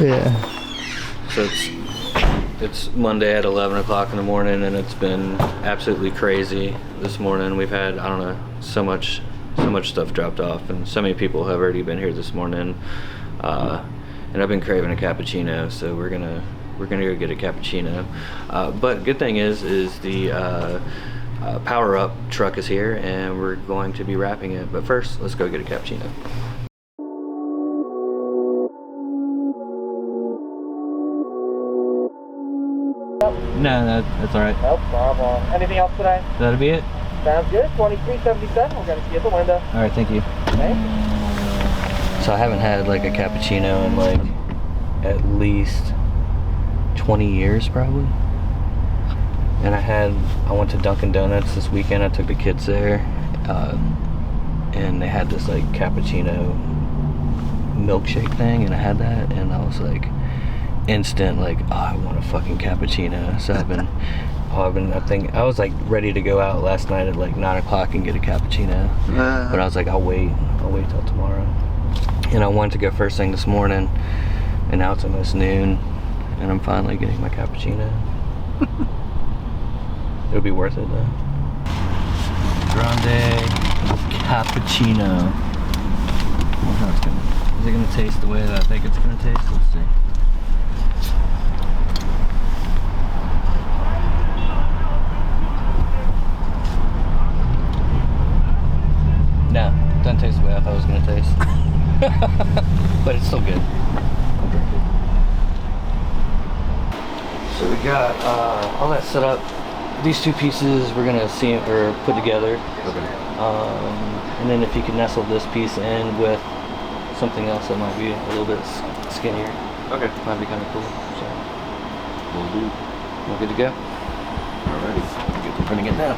Yeah. So it's Monday at 11 o'clock in the morning, and it's been absolutely crazy this morning. We've had, I don't know, so much stuff dropped off, and so many people have already been here this morning. And I've been craving a cappuccino, so we're gonna go get a cappuccino. But good thing is the Power Up truck is here, and we're going to be wrapping it. But first, let's go get a cappuccino. No, that's all right. No problem. Anything else today? That'll be it. Sounds good. 2377. We're gonna see you at the window. All right, thank you. Okay. So I haven't had like a cappuccino in like at least 20 years probably. And I went to Dunkin' Donuts this weekend. I took the kids there, and they had this like cappuccino milkshake thing, and I had that, and I was like instant like, oh, I want a fucking cappuccino. So I was like ready to go out last night at like 9 o'clock and get a cappuccino, but I was like, I'll wait till tomorrow. And I wanted to go first thing this morning, and now it's almost noon, and I'm finally getting my cappuccino. It'll be worth it though. Grande cappuccino. I wonder how is it gonna taste the way that I think it's gonna taste? Let's see. No, it doesn't taste the way I thought it was gonna taste. But it's still good. I'll drink it. So we got all that set up. These two pieces we're gonna see or put together. Okay. And then if you can nestle this piece in with something else that might be a little bit skinnier. Okay. Might be kind of cool. So Will do. we're good to go. Alrighty. Get to printing it now.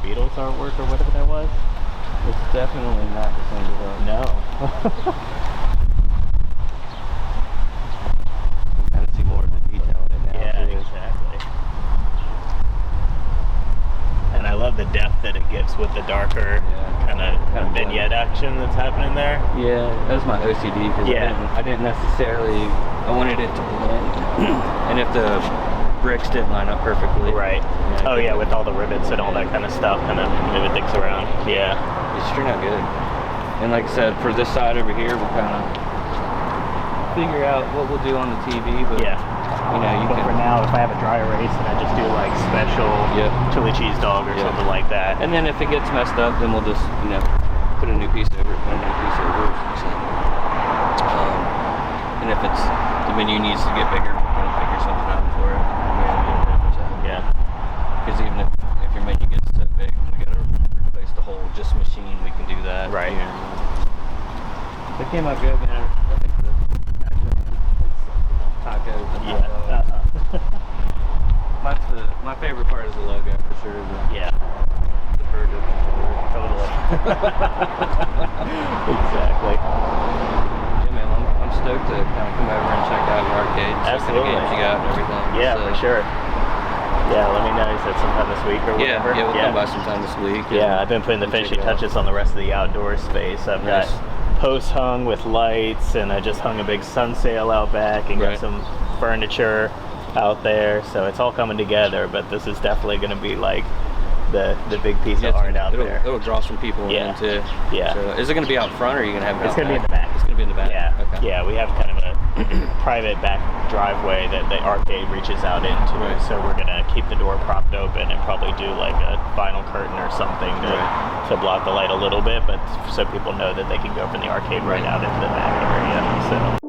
Beatles artwork or whatever that was. It's definitely not the same design. No. Gotta see more of the detail in it now. Yeah, too. exactly. And I love the depth that it gives with the darker kind of blends vignette action that's happening there. Yeah, that was my OCD because Yeah. I didn't necessarily. I wanted it to blend, and if the bricks didn't line up perfectly, Right. Yeah, Oh yeah, with all the rivets and all that kind of stuff, kind of move things around. Yeah. it's turned out good. And like I said, for this side over here, we'll kind of figure out what we'll do on the TV. But Yeah. you know, you But can. for now, if I have a dry erase, then I just do like special Yep. chili cheese dog or Yeah. something like that. And then if it gets messed up, then we'll just, you know, put a new piece over it, put a new piece over it. So, and if it's, the menu needs to get bigger, we're going to figure something out for it. Yeah. Because even if your menu gets so big, we got to replace the whole just machine, we can do that. Right. It came out good, man. I think the tacos and hot dogs. Uh-huh. My favorite part is the logo for sure. Yeah. The burger. Totally. Exactly. Yeah, man, I'm stoked to kind of come over and check out your arcade, check the Absolutely. games you got and everything. Yeah, So, for sure. Yeah, let me know. You said sometime this week or Yeah, whatever. yeah, we'll come by sometime this week. Yeah, I've been putting the and check finishing it out. touches on the rest of the outdoor space. I've Nice. got posts hung with lights, and I just hung a big sun sail out back and Right. got some furniture out there. So it's all coming together, but this is definitely going to be like the big piece Yeah, of art out it'll, there. It'll draw some people Yeah. in too. Yeah. So, is it going to be out front, or are you going to have it It's out going to be in the back? back. It's going to be in the back. Yeah, Okay. yeah, we have kind of a private back driveway that the arcade reaches out into. Right. So we're gonna keep the door propped open and probably do like a vinyl curtain or something to block the light a little bit, but so people know that they can go from the arcade right out into the back area. So